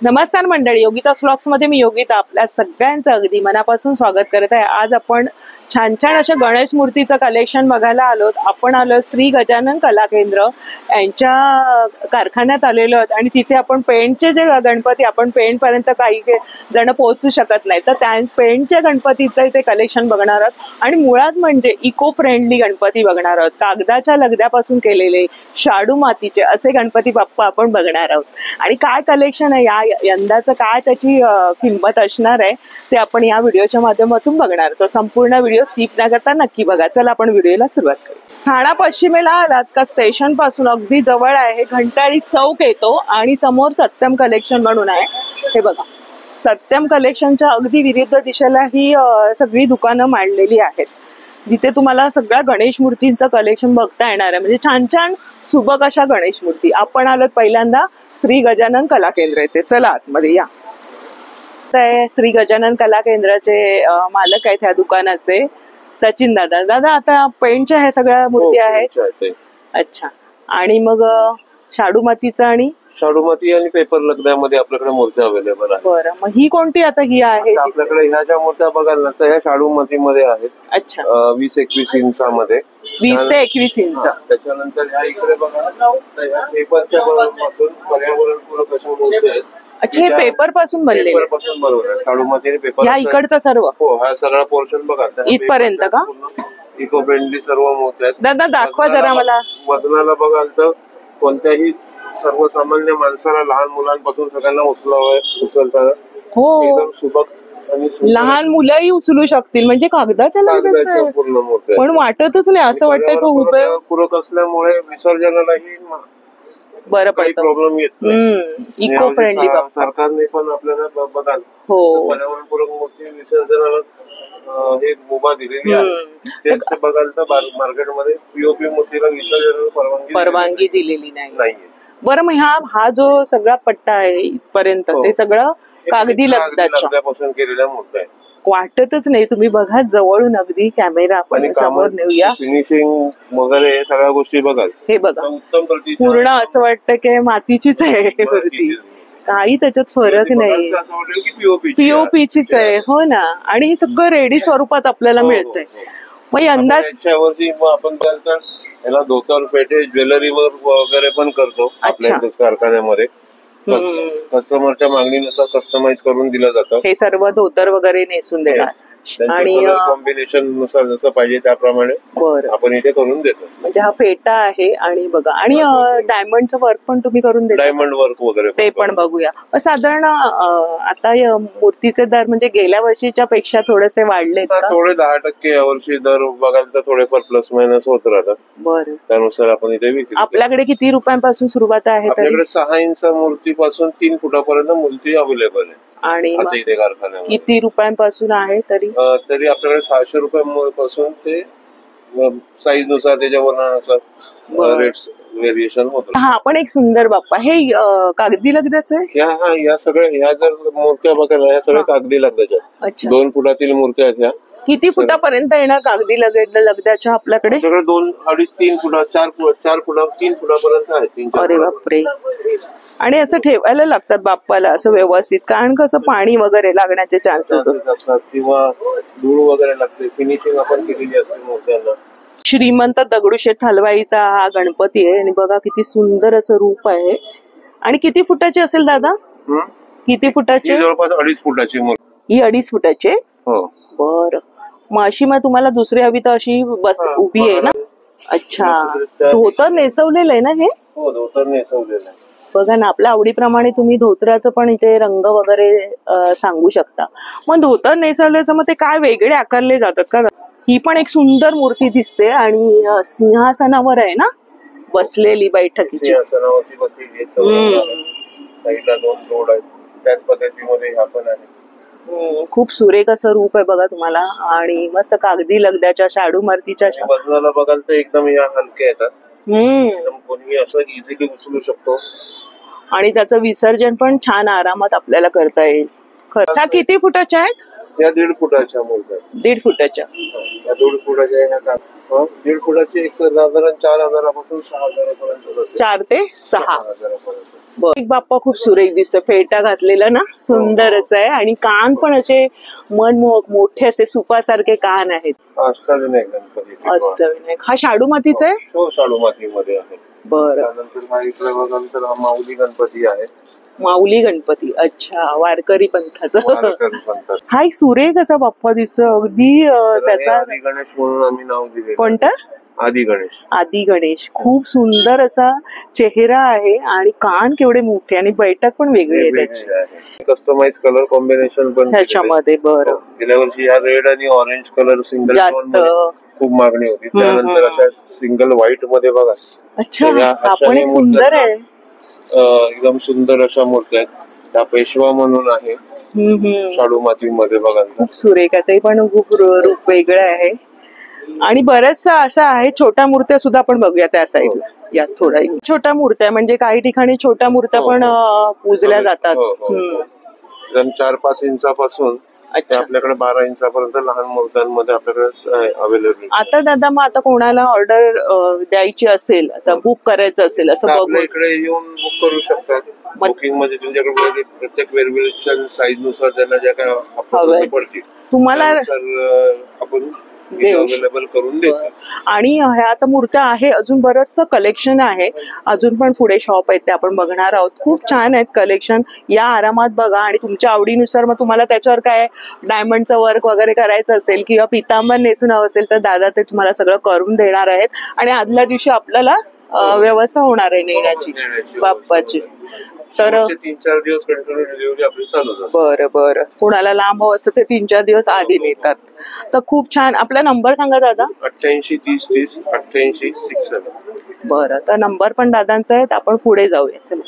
नमस्कार मंडळी, योगिता व्लॉग्स मध्ये मी योगिता आपल्या सगळ्यांचं अगदी मनापासून स्वागत करत आहे। आज आपण छान छान अशा गणेश मूर्तीचं कलेक्शन बघायला आलोत। आपण आलो श्री गजानन कला केंद्र यांच्या कारखान्यात आलेलो आहोत आणि तिथे आपण पेंटचे जे गणपती आपण पेंट पर्यंत काही जण पोहोचू शकत नाही, तर त्या पेंटच्या गणपतीचं इथे कलेक्शन बघणार आहोत। आणि मुळात म्हणजे इको फ्रेंडली गणपती बघणार आहोत। कागदाच्या लगद्यापासून केलेले शाडू मातीचे असे गणपती बाप्पा आपण बघणार आहोत। आणि काय कलेक्शन आहे, या यंदाचं काय त्याची किंमत असणार आहे ते आपण या व्हिडिओच्या माध्यमातून बघणार आहोत। संपूर्ण व्हिडिओ स्किप न करता नक्की बघा। चला आपण व्हिडिओला सुरुवात करू। ठाणा पश्चिमेला आलात का स्टेशन पासून अगदी जवळ आहे, घंटाळी चौक येतो आणि समोर सत्यम कलेक्शन म्हणून आहे। हे बघा, सत्यम कलेक्शनच्या अगदी विरुद्ध दिशेला ही सगळी दुकानं मांडलेली आहेत, जिथे तुम्हाला सगळ्या गणेश मूर्तींचं कलेक्शन बघता येणार आहे। म्हणजे छान छान सुबक अशा गणेश मूर्ती। आपण आलोत पहिल्यांदा श्री गजानन कला केंद्र येथे। चला आतमध्ये या। श्री गजानन कला केंद्राचे मालक आहेत ह्या दुकानाचे, सचिन दादा। दादा, आता पेंटच्या ह्या सगळ्या मूर्ती आहेत? अच्छा। आणि मग शाडू मातीचा आणि शाडू माती आणि पेपर लगद्यामध्ये आपल्याकडे मूर्त्या अवेलेबल आहेत। बरं, मग ही कोणती आता ही आहे? आपल्याकडे ह्या ज्या मूर्त्या बघाल ना, तर ह्या शाडू मातीमध्ये आहेत। अच्छा, 20-21 इंचामध्ये, 20 ते 21 इंच। त्याच्यानंतर ह्या इकडे बघा, तर ह्या पेपरच्या पासून पर्यावरणपूरक अशा मूर्ती आहेत। अच्छा, हे पेपर पासून बनलेले? पेपर पासून बनवले, शाडू माती आणि पेपर। ह्या इकडचं सर्व? हो, हा सगळा पोर्शन बघा इथपर्यंत का? इको फ्रेंडली सर्व मूर्ती आहेत। दादा दाखवा जरा मला। वजनाला बघाल तर कोणत्याही सर्वसामान्य माणसाला, लहान मुलांपासून सगळ्यांना उचलतात। हो, एकदम सुबक आणि लहान मुलंही उचलू शकतील। म्हणजे कागदाच्या लगद्याचं पूर्ण मूर्ती पण वाटतच नाही, असं वाटतंय की उपयोग पूरक असल्यामुळे विसर्जनालाही बरं काही पडतं। प्रॉब्लेम येत नाही। इको फ्रेंडली सरकारने पण आपल्याला बघाल हो पर्यावरणपूरक मूर्ती विसर्जनाला हे मुभा दिलेली आहे। ते बघाल तर मार्केटमध्ये पीओपी मूर्तीला विसर्जनाला परवानगी दिलेली नाही। बरं, मग हा जो सगळा पट्टा आहे इथपर्यंत ते सगळं कागदी लगद्यापासून केलेल्या मूर्त्या आहेत। वाटतच नाही। तुम्ही बघा जवळून, अगदी कॅमेरा आपण समोर नेऊया। फिनिशिंग वगैरे सगळ्या गोष्टी बघाल, हे बघा उत्तम प्रतिमा, पूर्ण असं वाटतं की मातीचीच आहे मूर्ती, काही त्याच्यात फरक नाही, पीओपीचीच आहे। हो ना, आणि हे सगळं रेडी स्वरूपात आपल्याला मिळतंय। मग यंदा याच्यावरती आपण याला धोतर पेटे ज्वेलरी वगैरे पण करतो आपल्या कारखान्यामध्ये। कस्टमरच्या मागणीनुसार कस्टमाइज करून दिलं जातं। हे सर्व धोतर वगैरे नेसून देणार आणि कॉम्बिनेशन नुसार जसं पाहिजे त्याप्रमाणे आपण इथे करून देतो। म्हणजे हा फेटा आहे आणि बघा, आणि डायमंडचं वर्क पण तुम्ही करून देता? डायमंड वर्क वगैरे ते पण बघूया। साधारण आता मूर्तीचे दर म्हणजे गेल्या वर्षीच्या पेक्षा थोडेसे वाढले का? थोडे 10% यावर्षी दर बघाल तर थोडेफार प्लस मायनस होत राहतात। बरं, त्यानुसार आपण इथे विक्री। आपल्याकडे किती रुपयांपासून सुरुवात आहे? आपल्याकडे 6 इंच मूर्तीपासून 3 फुटापर्यंत मूर्ती अवेलेबल आहे। आणि इथे कारखान्यामध्ये किती रुपयांपासून आहे तरी? आपल्याकडे 600 रुपयांपासून ते साईज नुसार, त्याच्या वर्णानुसार रेट्स व्हेरिएशन होतं। हा, पण एक सुंदर बाप्पा, हे कागदी लगद्याचं आहे? या सगळ्या ह्या जर मूर्त्या बघायला, ह्या सगळ्या कागदी लगद्याच्या 2 फुटातील मूर्त्या आहेत। ह्या किती फुटापर्यंत येणार कागदी लगद्याच्या आपल्याकडे? 2, 2.5, 3 फुटा, 4 फुटा, 3 फुटापर्यंत आहे। अरे बापरे! आणि असं ठेवायला लागतात बाप्पाला असं व्यवस्थित, कारण कसं पाणी वगैरे लागण्याचे चान्सेस असतात किंवा धूळ वगैरे लागते। फिनिशिंग आपण केलेली असते मूर्त्यांना। श्रीमंत दगडूशेठ हलवाईचा हा गणपती आहे आणि बघा किती सुंदर असं रूप आहे। आणि किती फुटाची असेल दादा? किती फुटाची? जवळपास 2.5 फुटाची मूर्ती। ही 2.5 फुटाची? हो। बरं, मग अशी मग तुम्हाला दुसरी हवी तर अशी बस उभी आहे ना? अच्छा, धोतर नेसवलेलं आहे ना हे? हो, धोतर नेसवलेलं आहे। बघा ना, आपल्या आवडीप्रमाणे तुम्ही धोतराचं पण इथे रंग वगैरे सांगू शकता। मग धोतर नेसवल्याचं मग ते काय वेगळे आकारले जातात का? ही पण एक सुंदर मूर्ती दिसते आणि सिंहासनावर आहे ना बसलेली, बैठकीची। सिंहासनावरती बसलेली, साईडला 2 रोड आहेत, त्याच पद्धतीमध्ये ह्या पण आहे। खूप सुरेख असं रूप आहे बघा तुम्हाला, आणि मस्त कागदी लगद्याच्या शाडू मातीच्या वजनाला बघाल तर एकदम या हलके येतात। कोणी असं इझिली उचलू शकतो आणि त्याचं विसर्जन पण छान आरामात आपल्याला करता येईल। ह्या किती फुटाच्या आहेत? या 1.5 फुटाच्या मूर्त्या। 1.5 फुटाच्या? या 2 फुटाच्या ह्या 1.5 फुटाची साधारण 4,000 पासून 6,000 पर्यंत। 4 ते 6,000 पर्यंत। एक बाप्पा खूप सुरेख दिसतो, फेटा घातलेला ना, सुंदर असं आहे. आणि कान पण असे मनमोहक मोठे असे सुपासारखे कान आहेत. अष्टविनायक गणपती. अष्टविनायक हा शाडू मातीचा आहे. हो, शाडू मातीमध्ये आहे. बरं. त्यानंतर हा इकडे बघाल तर हा माऊली गणपती आहे. माऊली गणपती, अच्छा, वारकरी पंथाचा. वारकरी पंथाचा. हा एक सुरेख असा बाप्पा दिसतो अगदी. त्याचा आदी गणेश म्हणून आम्ही नाव दिले. कोणता? आदी गणेश. आदी गणेश खूप सुंदर असा चेहरा आहे आणि कान केवढे मोठे आणि बैठक पण वेगळी आहे त्याची. कस्टमाइज कलर कॉम्बिनेशन पण त्याच्यामध्ये. बरं. गेल्या वर्षी ह्या रेड आणि ऑरेंज कलर सिंगल जास्त खूप मागणी होती. त्यानंतर अशा सिंगल व्हाईट मध्ये बघा. अच्छा, हा पण एक सुंदर आहे. एकदम सुंदर अशा मूर्त्या आहेत. त्या पेशवा म्हणून आहे शाडू मातीमध्ये बघा. खूप सुरेख आहे, ते पण खूप रूप वेगळं आहे. आणि बऱ्याचसा अशा आहे छोट्या मूर्त्या सुद्धा आपण बघूया त्या साईडला. या थोड्या छोट्या मूर्त्या म्हणजे काही ठिकाणी छोट्या मूर्त्या पण पूजल्या जातात. 4-5 इंचापासून आपल्याकडे 12 इंचापर्यंत लहान मूर्त्यांमध्ये आपल्याकडे अवेलेबल. आता दादा मग आता कोणाला ऑर्डर द्यायची असेल, आता बुक करायचं असेल असं बघून इकडे येऊन बुक करू शकतात. बुकिंग मध्ये तुमच्याकडे प्रत्येक वेरिएशन साईज नुसार त्यांना ज्या काय पडतील तुम्हाला आपण अवेलेबल करून देतो. आणि ह्या आता मूर्त्या आहे, अजून बरचसं कलेक्शन आहे. अजून पण पुढे शॉप आहेत ते आपण बघणार आहोत. खूप छान आहेत कलेक्शन. या आरामात बघा आणि तुमच्या आवडीनुसार मग तुम्हाला त्याच्यावर काय डायमंडचं वर्क वगैरे करायचं असेल किंवा पितांबर नेसून हवं असेल तर दादा ते तुम्हाला सगळं करून देणार आहेत. आणि आदल्या दिवशी आपल्याला व्यवस्था होणार आहे नेण्याची बाप्पाची. तर 3-4 दिवस कंटिन्यू डिलिव्हरी आपली चालू असते. बरं बरं. कोणाला लांब हवं असतं ते 3-4 दिवस आधी नेतात. तर खूप छान. आपला नंबर सांगा दादा. 88 30 30 88 67. बरं, तर नंबर पण दादांचा आहे. आपण पुढे जाऊया. चला.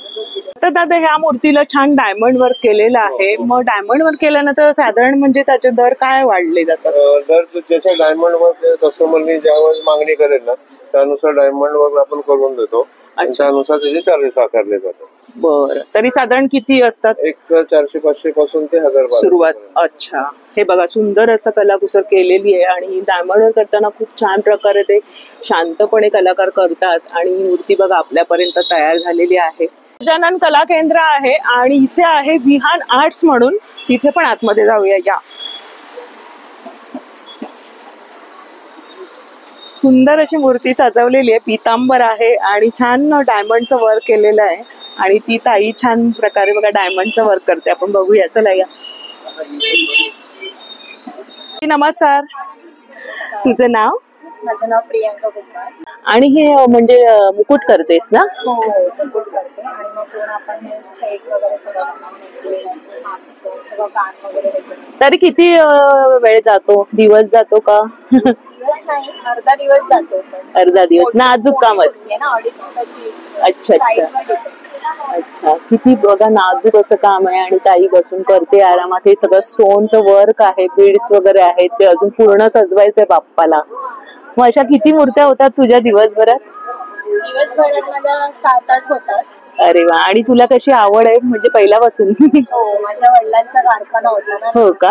तर दादा ह्या मूर्तीला छान डायमंड वर्क केलेलं आहे. मग डायमंड वर्क केल्यानंतर साधारण म्हणजे त्याचे दर काय वाढले जातात? दर जसे डायमंड वर्क कस्टमरनी ज्यावेळेस मागणी करेल ना त्यानुसार डायमंड वर्क आपण करून देतो. त्यानुसार त्याचे चार्जेस आकारले जातात. बरं, तरी साधारण किती असतात? 400-500 पासून ते 1000 सुरुवात. अच्छा, हे बघा सुंदर असं कलाकुसर केलेली आहे. आणि डायमंड वर्क करताना खूप छान प्रकारे ते शांतपणे कलाकार करतात. आणि ही मूर्ती बघा आपल्यापर्यंत तयार झालेली आहे. गजानन कला केंद्र आहे आणि इथे आहे विहान आर्ट्स म्हणून. तिथे पण आतमध्ये जाऊया. या सुंदर अशी मूर्ती सजवलेली आहे. पितांबर आहे आणि छान डायमंडचं वर्क केलेलं आहे. आणि ती ताई छान प्रकारे बघा डायमंडचं वर्क करते. आपण बघूया. चला या. नमस्कार, तुझं नाव? माझं नाव प्रियांका कुमार. आणि हे म्हणजे मुकुट करतेस ना? हो, मुकुट करते. आणि मग आपण हे सेट वगैरे सगळं कान वगैरे. तरी किती वेळ जातो? दिवस जातो का? दिवस नाही, अर्धा दिवस जातो. अर्धा दिवस. नाजूक काम असते ना, 2.5 फुटाची. अच्छा अच्छा अच्छा. किती बघा नाजूक असं काम आहे. आणि ताई बसून करते आरामात. हे सगळं स्टोनचं वर्क आहे, बीड्स वगैरे आहेत. ते अजून पूर्ण सजवायचंय बाप्पाला. मग अशा किती मूर्त्या होतात तुझ्या दिवसभरात? दिवसभरात माझ्या 7-8 होतात. अरे वा. आणि तुला कशी आवड आहे म्हणजे पहिल्यापासून? हो, माझ्या वडिलांचा कारखाना होता ना. हो का?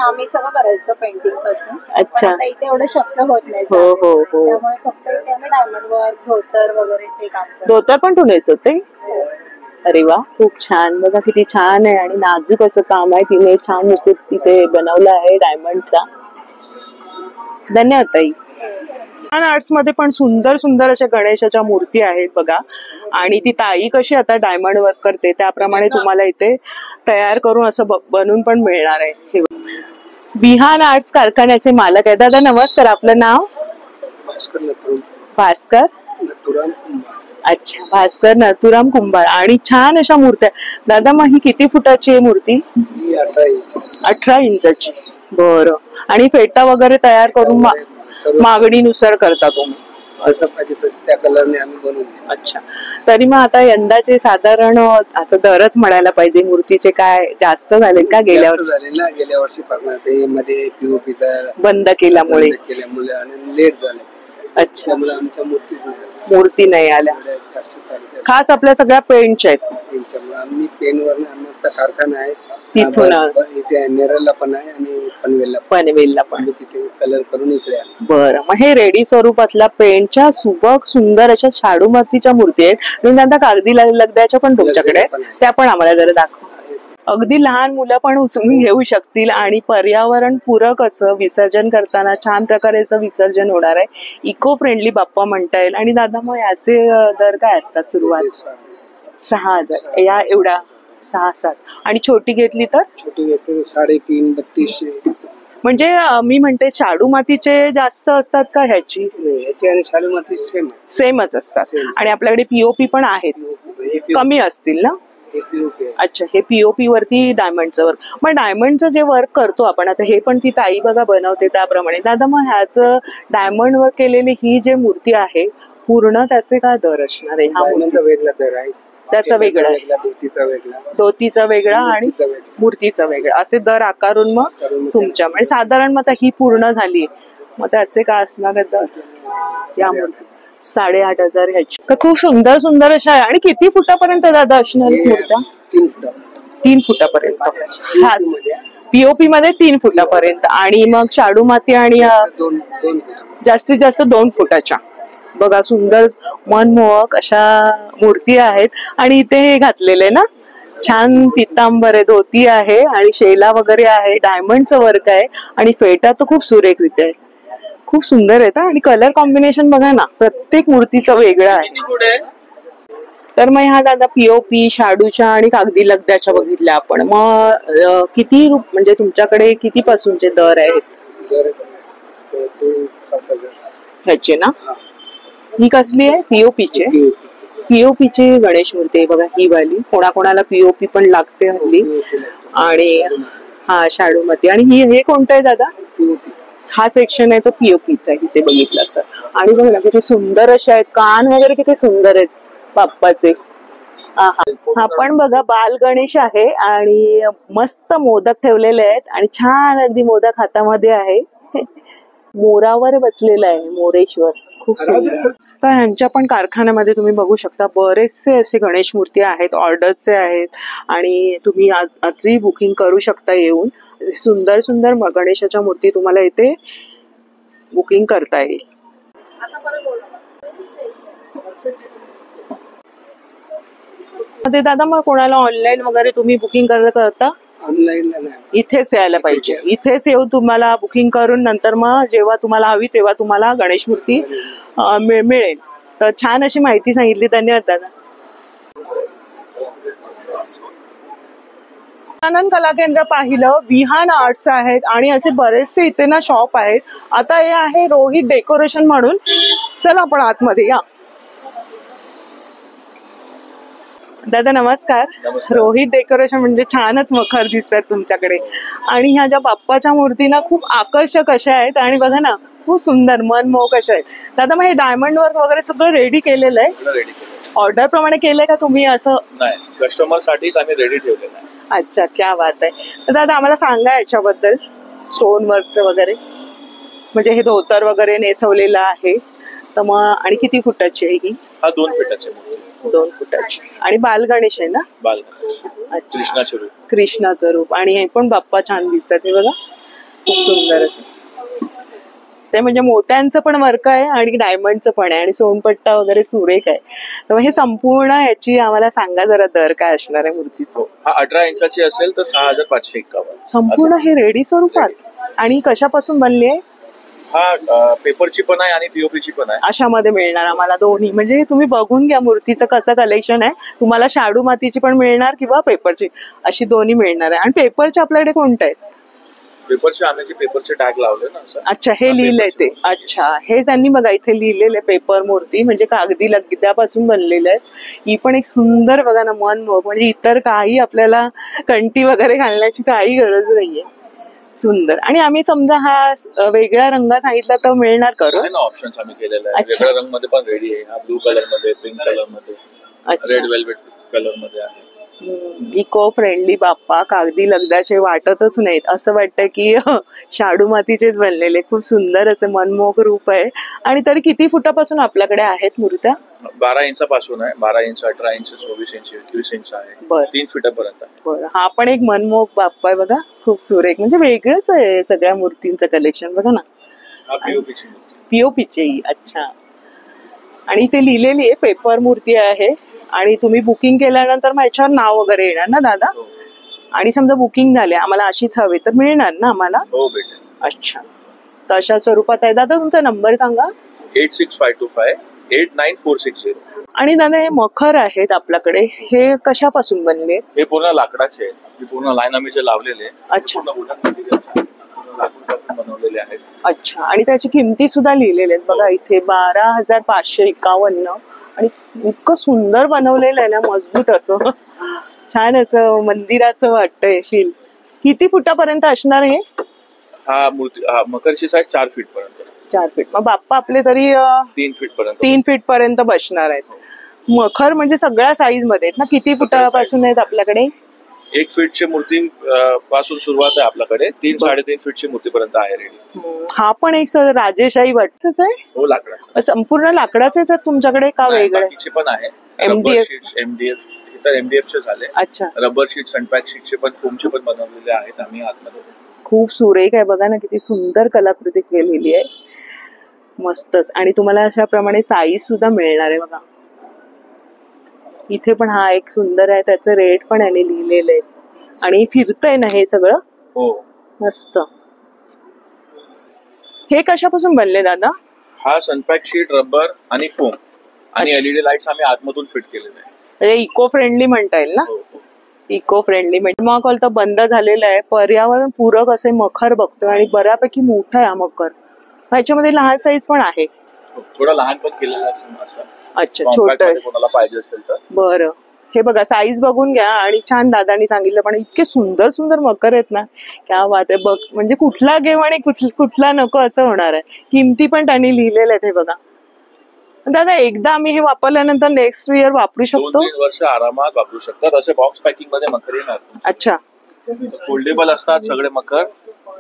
आम्ही सगळं करायचो पेंटिंग पासून. अच्छा. इथे एवढं शक्य होत नाही. हो हो हो. त्यामुळे फक्त इथे आम्ही डायमंड वर्क, धोतर वगैरे ते काम करतो. धोतर पण तू नेसवते? अरे वा, खूप छान. बघा किती छान आहे आणि नाजूक असं काम आहे. तिने छान मुकुट तिथे बनवला आहे डायमंडचा. धन्यवाद ताई. आर्ट्स मध्ये पण सुंदर सुंदर अशा गणेशाच्या मूर्ती आहेत बघा. आणि ती ताई कशी आता डायमंड वर्क करते त्याप्रमाणे तुम्हाला इथे तयार करून असं बनवून पण मिळणार आहे. हे विहान आर्ट्स कारखान्याचे मालक आहे. दादा नमस्कार, आपलं नाव? भास्कर. अच्छा, भास्कर नथुराम कुंभार. आणि छान अशा मूर्त्या. दादा मग ही किती फुटाची आहे मूर्ती? 18 इंचाची. बरं. आणि फेटा वगैरे तयार करून मागणीनुसार करता तुम्ही? त्या कलरने आम्ही बनवून. अच्छा. तरी मग आता यंदाचे साधारण आता दरच म्हणायला पाहिजे मूर्तीचे काय जास्त झाले का? गेल्या वर्षी मध्ये पीओपी बंद केल्यामुळे आणि लेट झाले. अच्छा, त्यामुळे आमच्या मूर्ती नाही आल्या. खास आपल्या सगळ्या पेंटच्या आहेत. आम्ही पेनवर आमचा कारखाना आहे. तिथून इथे नेरळला पण आहे आणि पनवेलला पण. तिथे कलर करून इकडे आलो. बरं, मग हे रेडी स्वरूपातल्या पेंटच्या सुबक सुंदर अशा शाडू मातीच्या मूर्ती आहेत आणि आता कागदी लगद्याच्या पण तुमच्याकडे आहेत, त्या पण आम्हाला जरा दाखव. अगदी लहान मुलं पण उचलून घेऊ शकतील आणि पर्यावरण पूरक असं विसर्जन करताना छान प्रकारे असं विसर्जन होणार आहे. इको फ्रेंडली बाप्पा म्हणता येईल. आणि दादा मग याचे दर काय असतात? सुरुवात 6,000 या एवढा 6-7. आणि छोटी घेतली तर? छोटी घेतली 3,500-3,200. म्हणजे मी म्हणते शाडू मातीचे जास्त असतात का ह्याची? ह्याची आणि शाडू माती सेमच असतात. आणि आपल्याकडे पीओपी पण आहेत, कमी असतील ना? अच्छा, हे पीओपी वरती डायमंडचं वर्क. मग डायमंडचं जे वर्क करतो आपण आता, हे पण ती ताई बघा बनवते त्याप्रमाणे. दादा मग ह्याचं डायमंड वर्क केलेली ही जे मूर्ती आहे पूर्ण त्याचे काय दर असणार आहे? हा वेगळा दर आहे, त्याचा वेगळा आहे, धोतीचा वेगळा आणि मूर्तीचा वेगळा, असे दर आकारून मग तुमच्या म्हणजे साधारण मग ही पूर्ण झाली मग त्याचे काय असणार आहे दर? या मूर्ती 8,500 ह्याची. तर खूप सुंदर सुंदर अशा आहे. आणि किती फुटापर्यंत दादा असणार मूर्त्या? 3 फुटापर्यंत. हा पीओपी मध्ये 3 फुटापर्यंत. आणि मग शाडू माती आणि जास्तीत जास्त 2 फुटाच्या. बघा सुंदर मनमोहक अशा मूर्ती आहेत. आणि इथे हे घातलेले ना छान पितांबर आहे, धोती आहे आणि शेला वगैरे आहे, डायमंडचं वर्क आहे आणि फेटा तर खूप सुरेखरीत्या आहे, खूप सुंदर आहे. आणि कलर कॉम्बिनेशन बघा ना, प्रत्येक मूर्तीचं वेगळं आहे. तर मग ह्या दादा पीओपी शाडूच्या आणि कागदी लगद्याच्या बघितल्या आपण. मग किती म्हणजे तुमच्याकडे किती पासूनचे दर आहेत ह्याचे ना? ही कसली आहे? पीओपीचे. पीओपीची गणेश मूर्ती आहे बघा ही वाली. कोणाकोणाला पीओपी पण लागते हल्ली. आणि हा शाडू माती. आणि हे कोणतं आहे दादा? हा सेक्शन आहे तो पीओपीचा आहे इथे बघितला तर. आणि बघा ना किती सुंदर असे आहेत, कान वगैरे किती सुंदर आहेत बाप्पाचे. हा पण बघा बाल गणेश आहे आणि मस्त मोदक ठेवलेले आहेत आणि छान अगदी मोदक हातामध्ये आहे. मोरावर बसलेला आहे मोरेश्वर, खूप सुंदर. तर ह्यांच्या पण कारखान्यामध्ये तुम्ही बघू शकता बरेचसे असे गणेश मूर्ती आहेत, ऑर्डरचे आहेत. आणि तुम्ही आजही बुकिंग करू शकता येऊन. सुंदर सुंदर गणेशाच्या मूर्ती तुम्हाला इथे बुकिंग करता येईल. दादा मग कोणाला ऑनलाईन वगैरे तुम्ही बुकिंग करता? ऑनलाईन इथेच यायला पाहिजे, इथेच येऊन तुम्हाला बुकिंग करून नंतर मग जेव्हा तुम्हाला हवी तेव्हा तुम्हाला गणेश मूर्ती मिळेल. तर छान अशी माहिती सांगितली, धन्यवाद दादा. गजानन कला केंद्र पाहिलं, विहान आर्ट्स आहेत आणि असे बरेचसे इथे ना शॉप आहेत. आता हे आहे रोहित डेकोरेशन म्हणून. चला आपण आतमध्ये या. दादा नमस्कार. रोहित डेकोरेशन म्हणजे छानच मखर दिसतात तुमच्याकडे. आणि ह्या ज्या बाप्पाच्या मूर्ती ना खूप आकर्षक अशा आहेत आणि बघा ना खूप सुंदर मनमोहक अशा आहेत. दादा मग हे डायमंड वर्क वगैरे सगळं रेडी केलेलं आहे? ऑर्डर प्रमाणे केलंय का तुम्ही? असं नाही, कस्टमर साठीच आम्ही रेडी ठेवलेलं आहे. अच्छा, क्या बात आहे. तर दादा आम्हाला सांगा याच्याबद्दल स्टोन वर्कचं वगैरे. म्हणजे हे धोतर वगैरे नेसवलेलं आहे तर मग. आणि किती फुटाची आहे ही? हा 2 फुटाचे. 2 फुटाची. आणि बाल गणेश आहे ना? बाल अच्छा, कृष्णाचे रूप. कृष्णाचं रूप. आणि हे पण बाप्पा छान दिसतात, हे बघा खूप सुंदर असं. ते म्हणजे मोत्यांचं पण वर्क आहे आणि डायमंडचं पण आहे आणि सोनपट्टा वगैरे सुरेख आहे. तर हे संपूर्ण ह्याची आम्हाला सांगा जरा दर काय असणार आहे मूर्तीचं? हा 18 इंचाची असेल तर 6,551. संपूर्ण हे रेडी स्वरूपात. आणि कशापासून बनली आहे? हा पेपरची पण आहे आणि पीओपीची पण आहे. अशामध्ये मिळणार आम्हाला दोन्ही. म्हणजे तुम्ही बघून घ्या मूर्तीचं कसं कलेक्शन आहे. तुम्हाला शाडू मातीची पण मिळणार किंवा पेपरची, अशी दोन्ही मिळणार आहे. आणि पेपरचे आपल्याकडे कोणते आहेत? पेपरचे आम्ही पेपरचे टॅग लावले ना सर. अच्छा, हे लिहिलंय ते. अच्छा, हे त्यांनी बघा इथे लिहिलेलं पेपर मूर्ती म्हणजे कागदी लगद्यापासून बनलेलं आहे. ही पण एक सुंदर बघा ना मनमोहक. म्हणजे इतर काही आपल्याला कंठी वगैरे घालण्याची काही गरज नाहीये. सुंदर. आणि आम्ही समजा हा वेगळ्या रंग सांगितला तर मिळणार करू? ऑप्शन्स आम्ही केलेले आहे. वेगळ्या रंग मध्ये पण रेडी आहे. हा ब्लू कलर मध्ये, पिंक कलर मध्ये, रेड वेल्वेट कलर मध्ये आहे. इको फ्रेंडली बाप्पा, कागदी लगदाचे वाटतच नाहीत, असं वाटतं की शाडू मातीचेच बनलेले. खूप सुंदर असे मनमोहक रूप आहे. आणि तरी किती फुटापासून आपल्याकडे आहेत मूर्त्या? 12 इंचापासून आहे. 12 इंच, 18 इंच, 24 इंच, 21 इंच आहे. बरं. 3 फीटापर्यंत आहे. बरं, हा पण एक मनमोहक बाप्पा आहे बघा, खूप सुरेख. म्हणजे वेगळंच आहे सगळ्या मूर्तींचं कलेक्शन बघा ना. हा POP ची मूर्ती. पीओपीचे. अच्छा. आणि ते लिहिलेली आहे, पेपर मूर्ती आहे. आणि तुम्ही बुकिंग केल्यानंतर मग याच्यावर नाव वगैरे येणार ना दादा? हो. आणि समजा बुकिंग झाले, आम्हाला अशीच हवी तर मिळणार ना आम्हाला? हो भेटेल. अच्छा, तर अशा स्वरूपात आहे. दादा तुमचा नंबर सांगा. 86525 89460. आणि दादा हे मखर आहेत आपल्याकडे, हे कशापासून बनले? हे पूर्ण लाकडाचे आहेत. हे पूर्ण लाईन आम्ही जे लावलेले आहे, अच्छा. पूर्ण wooden material चे, पूर्ण लाकूडापासून बनवलेले आहेत. अच्छा. आणि त्याची किमती सुद्धा लिहिलेल्या आहेत बघा इथे, 12,551. आणि इतकं सुंदर बनवलेलं आहे ना, मजबूत असं, छान असं मंदिराचं वाटतंय फील. किती फुटापर्यंत असणार हे? हा मूर्ती मकरची साईज 4 फीट पर्यंत. 4 फीट. मग बाप्पा आपले तरी 3 फीट पर्यंत. 3 फीट पर्यंत बसणार आहेत. मखर म्हणजे सगळ्या साईज मध्ये आहेत ना? किती फुटापासून आहेत आपल्याकडे? 1 फीटची मूर्ती पासून सुरुवात आहे आपल्याकडे. 3-3.5 फीटची मूर्तीपर्यंत आहे रेडी. हा पण एक राजेशाही वाटतच आहे. हो लाकडाचा. संपूर्ण लाकडाचेच आहेत तुमच्याकडे का वेगळे? बाकीचे पण आहे. MDF. Rubber sheets, MDF. इतर MDF चे झाले. अच्छा. रबर शीट, सनपॅक शीटचे पण, फोमचे पण बनवलेले आहेत आम्ही आतमध्ये. खूप सुरेख आहे बघा ना, किती सुंदर कलाकृती केलेली आहे, मस्तच. आणि तुम्हाला अशा प्रमाणे साईज सुद्धा मिळणार आहे बघा. इथे पण हा एक सुंदर आहे, त्याचं रेट पण याने लिहिलेलं आहे. आणि फिरतंय ना हे सगळं? हो. मस्त. हे कशापासून बनले दादा? हा सनपॅक शीट, रबर आणि फोम आणि अच्छा. LED लाईट्स आम्ही आतमधून फिट केलेले आहे. म्हणजे इको फ्रेंडली म्हणता येईल ना? हो, हो. इको फ्रेंडली म्हणजे मग कॉल तर बंद झालेला आहे. पर्यावरण पूरक असे मखर बघतोय आणि बऱ्यापैकी मोठा आहे हा मखर. ह्याच्यामध्ये लहान साईज पण आहे. थोडा लहान पण केलेला असेल असं. अच्छा, Compact छोट आहे. मध्ये कोणाला पाहिजे असेल तर. बरं. हे बघा साईज बघून घ्या. आणि छान दादानी सांगितलं, पण इतके सुंदर सुंदर मकर आहेत ना, क्या बात आहे. बघ म्हणजे कुठला घेऊ आणि कुठला नको असं होणार आहे. किमती पण त्यांनी लिहिलेल्या आहेत हे बघा. दादा एकदा आम्ही हे वापरल्यानंतर नेक्स्ट इयर वापरू शकतो? 2-3 वर्ष आरामात वापरू शकतात. असे बॉक्स पॅकिंग मध्ये मकर येणार. अच्छा. फोल्डेबल असतात सगळे मकर.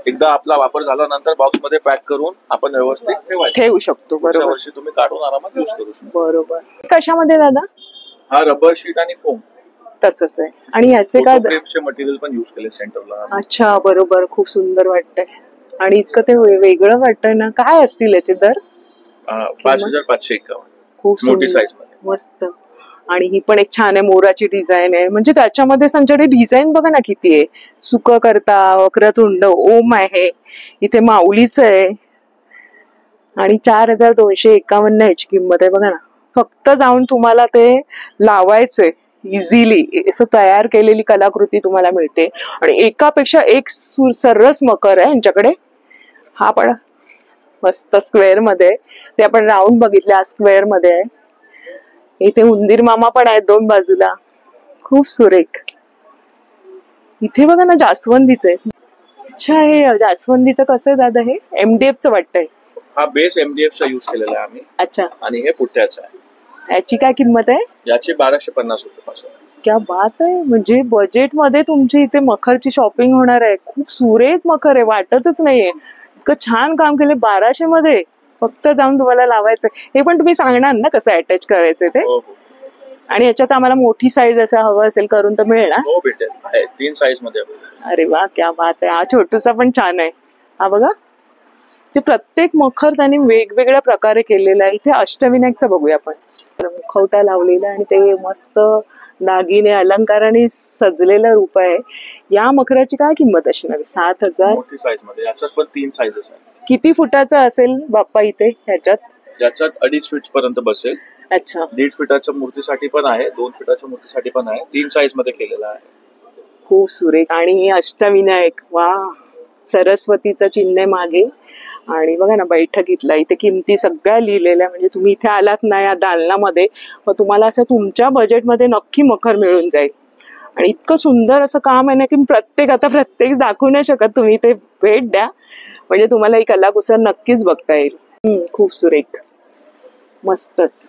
एकदा आपला वापर झाल्यानंतर बॉक्स मध्ये पॅक करून आपण व्यवस्थित ठेवू शकतो. पुढच्या बरोबर. वर्षी तुम्ही काढून आरामात यूज करू शकता. बरोबर. कशामध्ये दादा? हा रबर शीट आणि फोम. तसंच आहे. आणि याचे काय? फ्रेमचे मटेरियल पण यूज केले सेंटरला. अच्छा, बरोबर. खूप सुंदर वाटतंय. आणि इतकं ते वेगळं वाटतंय ना. काय असतील याचे दर? 5,551. खूप मोठी सुंदर. साईज मध्ये. मस्त. आणि ही पण एक छान आहे, मोराची डिझाईन आहे. म्हणजे त्याच्यामध्ये संचारी डिझाईन बघा ना किती आहे. सुख करता, वक्रतुंड, ओम आहे, इथे माऊलीच आहे. आणि 4,251 ह्याची किंमत आहे बघा ना. फक्त जाऊन तुम्हाला ते लावायचंय इझिली. असं तयार केलेली कलाकृती तुम्हाला मिळते. आणि एकापेक्षा एक सर्रास मकर आहे यांच्याकडे. हा पण मस्त स्क्वेअर मध्ये, ते आपण राऊंड बघितले, स्क्वेअर मध्ये आहे. इथे उंदीर मामा पण आहेत 2 बाजूला. खूप सुरेख. इथे बघा ना जास्वंदीच आहे. अच्छा, हे जास्वंदीचं कसं आहे दादा? हे MDFचं वाटतंय. हा बेस MDF चा यूज केलेला आहे आम्ही. अच्छा. आणि हे पुठ्याचं आहे. याची काय किंमत आहे? याची 1,250 रुपये पासून. क्या बात आहे. म्हणजे बजेट मध्ये तुमची इथे मखरची शॉपिंग होणार आहे. खूप सुरेख मखर आहे, वाटतच नाहीये. इतकं छान काम केलं 1200 मध्ये. फक्त जाऊन तुम्हाला लावायचं. हे पण तुम्ही सांगणार ना कसं अटॅच करायचं ते? हो हो. आणि याच्यात आम्हाला मोठी साईज असं हवं असेल करून तर मिळणार? हो भेटेल. आहे 3 साईज मध्ये. अरे वा, क्या बात आहे. हा छोटूसा पण छान आहे. हा बघा, ते प्रत्येक मखर त्यांनी वेगवेगळ्या प्रकारे केलेला आहे. इथे अष्टविनायकचं बघूया आपण. मुखवटा लावलेला आणि ते मस्त दागिने अलंकाराने सजलेलं रूप आहे. या मखराची काय किंमत असणार? 7,000. मोठी साईज मध्ये. याच्यात पण 3 साईजेस आहेत. किती फुटाचा असेल बाप्पा इथे ह्याच्यात? याच्यात 2.5 फीट पर्यंत बसेल. अच्छा. 1.5 फीटाच्या मूर्तीसाठी पण आहे, 2 फीटाच्या मूर्तीसाठी पण आहे. 3 साईज मध्ये केलेला आहे. खूप सुरेख. आणि अष्टविनायक, वा. सरस्वतीचं चिन्ह आहे मागे. आणि बघा ना बैठकीतला, इथे किमती सगळ्या लिहिलेल्या. म्हणजे तुम्ही इथे आलात ना या दालनामध्ये, मग तुम्हाला असं तुमच्या बजेटमध्ये नक्की मखर मिळून जाईल. आणि इतकं सुंदर असं काम आहे ना की प्रत्येक दाखवू नाही शकत. तुम्ही इथे भेट द्या म्हणजे तुम्हाला ही कलाकुसर नक्कीच बघता येईल. खूप सुरेख, मस्तच.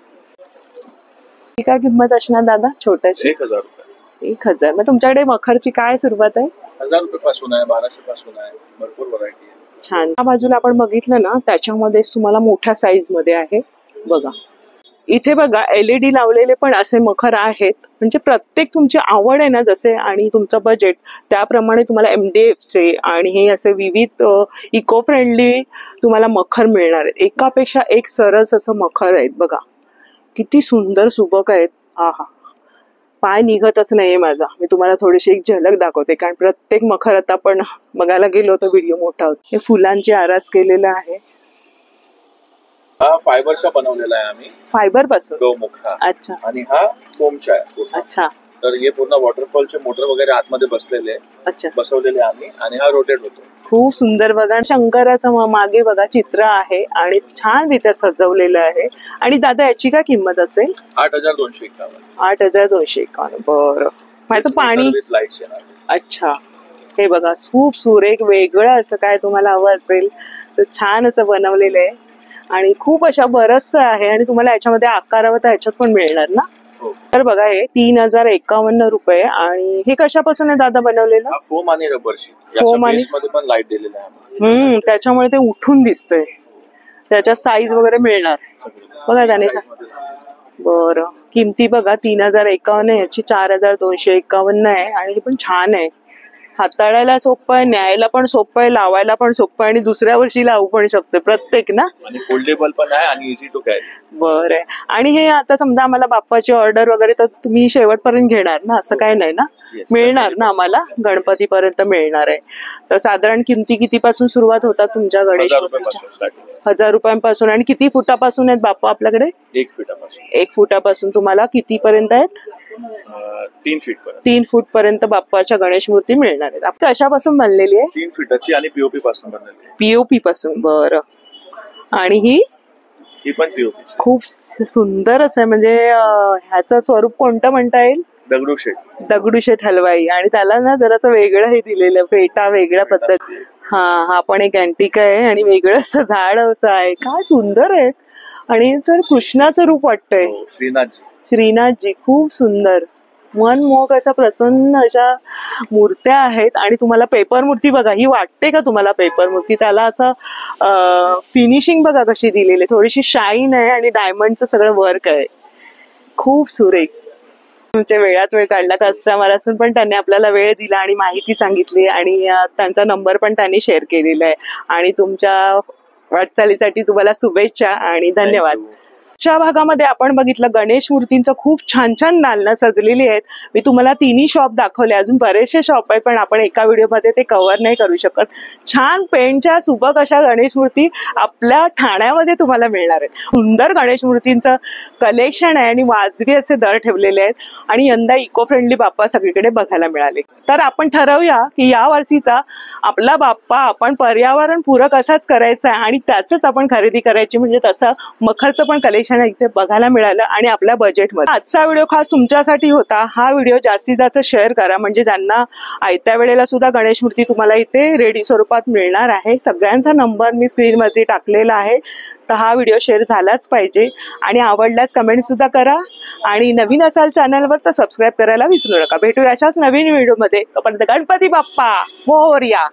ही काय किंमत असणार दादा छोट्याची? 1,000 रुपये. 1000. मग तुमच्याकडे मखरची काय सुरुवात आहे? 1000 रुपयापासून आहे, 1200 पासून आहे, भरपूर व्हरायटी आहे. छान. या बाजूला आपण बघितलं ना, त्याच्यामध्ये तुम्हाला मोठ्या साईज मध्ये आहे बघा. इथे बघा LED लावलेले पण असे मखर आहेत. म्हणजे प्रत्येक तुमची आवड आहे ना जसे आणि तुमचं बजेट त्याप्रमाणे तुम्हाला MDFचे आणि हे असे विविध इको फ्रेंडली तुम्हाला मखर मिळणार आहेत. एकापेक्षा एक सरस असं मखर आहेत बघा. किती सुंदर सुबक आहेत. आहा, पाय निघतच नाहीये माझा. मी तुम्हाला थोडीशी एक झलक दाखवते कारण प्रत्येक मखर आता आपण बघायला गेलो तर व्हिडिओ मोठा होतो. हे फुलांची आरास केलेलं आहे. हा फायबरचा बनवलेला आहे आम्ही, फायबर पासून. गौमुख. अच्छा आणि हा फोमचा आहे पूर्ण. अच्छा तर हे पूर्ण वॉटरफॉलचे मोटर वगैरे आतमध्ये बसलेले अच्छा. बसवलेले आम्ही आणि हा रोटेट होतो. खूप सुंदर बघा. शंकराचं मागे बघा चित्र आहे आणि छान रित्या सजवलेलं आहे. आणि दादा याची काय किंमत असेल? 8251. 8251. बरं. माझं पाणी. लाईट्स येणार. अच्छा, हे बघा खूप सुरेख वेगळं असं काय तुम्हाला हवं असेल तर छान असं बनवलेलं आहे आणि खूप अशा बरंचसं आहे आणि तुम्हाला याच्यामध्ये आकारावर तर ह्याच्यात पण मिळणार ना. तर बघा हे 3051 रुपये. आणि हे कशापासून आहे दादा बनवलेलं? फोम आणि रबर शीट. फोम आणि मध्ये पण लाईट दिलेला आहे. त्याच्यामुळे ते उठून दिसतंय. त्याच्या साईज वगैरे मिळणार बघा त्याने. बरं. किमती बघा 3051 आहे, याची 4251 आहे. आणि हे पण छान आहे. हाताळायला सोपं आहे, न्यायला पण सोपं आहे, लावायला पण सोपं आहे आणि दुसऱ्या वर्षी लावू पण शकते प्रत्येक ना. आणि फोल्डेबल पण आहे आणि इझी टू कॅरी. बरं आहे. आणि हे आता समजा आम्हाला बाप्पाची ऑर्डर वगैरे तर तुम्ही शेवटपर्यंत घेणार ना, असं काय नाही ना? मिळणार ना आम्हाला, गणपतीपर्यंत मिळणार आहे. तर साधारण किमती कितीपासून सुरुवात होतात तुमच्या गणेश मूर्तीच्या? 1000 रुपयांपासून. आणि किती फुटापासून आहेत बाप्पा आपल्याकडे? 1 फुटापासून. 1 फुटापासून तुम्हाला कितीपर्यंत आहेत? 3 फीट पर्यंत. 3 फूट पर्यंत बाप्पाच्या गणेश मूर्ती मिळणार आहेत. आपण कशापासून बनलेली आहे? 3 फीटाची आणि पीओपी पासून बनलेली. पीओपी पासून. बरं. आणि ही पण पीओपी. खूप सुंदर असं आहे. म्हणजे ह्याचं स्वरूप कोणतं म्हणता येईल? दगडूशेठ. दगडूशेठ हलवाई. आणि त्याला ना जरासं वेगळं हे दिलेलं, फेटा वेगळ्या पद्धत. हा पण एक अँटिक आहे आणि वेगळं असं झाड असं आहे. काय सुंदर आहे. आणि जर कृष्णाचं रूप वाटतंय. श्रीनाथजी खूप सुंदर मनमोहक अशा प्रसन्न अशा मूर्त्या आहेत. आणि तुम्हाला पेपर मूर्ती बघा, ही वाटते का तुम्हाला पेपर मूर्ती? त्याला असं फिनिशिंग बघा कशी दिलेली, थोडीशी शाईन आहे आणि डायमंडचं सगळं वर्क आहे. खूप सुरेख. तुमच्या वेळात वेळ काढला कस्टमर असून पण त्यांनी आपल्याला वेळ दिला आणि माहिती सांगितली आणि त्यांचा नंबर पण त्यांनी शेअर केलेला आहे. आणि तुमच्या वाटचालीसाठी तुम्हाला शुभेच्छा आणि धन्यवाद. च्या भागामध्ये आपण बघितलं गणेश मूर्तींचं खूप छान छान दालनं सजलेली आहेत. मी तुम्हाला तिन्ही शॉप दाखवले, अजून बरेचसे शॉप आहेत पण आपण एका व्हिडिओमध्ये ते कव्हर नाही करू शकत. छान पेंटच्या सुबक अशा गणेश मूर्ती आपल्या ठाण्यामध्ये तुम्हाला मिळणार आहेत. सुंदर गणेश मूर्तींचं कलेक्शन आहे आणि वाजवी असे दर ठेवलेले आहेत. आणि यंदा इको फ्रेंडली बाप्पा सगळीकडे बघायला मिळाले. तर आपण ठरवूया की या वर्षीचा आपला बाप्पा आपण पर्यावरण पूरक असाच करायचा आहे आणि त्याचंच आपण खरेदी करायची. म्हणजे तसं मखरचं पण कलेक्शन इथे बघायला मिळालं आणि आपल्या बजेटमध्ये. आजचा व्हिडिओ खास तुमच्यासाठी होता. हा व्हिडिओ जास्तीत जास्त शेअर करा म्हणजे ज्यांना आयत्या वेळेला सुद्धा गणेश मूर्ती तुम्हाला इथे रेडी स्वरूपात मिळणार आहे. सगळ्यांचा नंबर मी स्क्रीनवरती टाकलेला आहे. तर हा व्हिडिओ शेअर झालाच पाहिजे आणि आवडल्यास कमेंट सुद्धा करा. आणि नवीन असाल चॅनलवर तर सबस्क्राईब करायला विसरू नका. भेटूया अशाच नवीन व्हिडिओमध्ये. तोपर्यंत गणपती बाप्पा मोरया.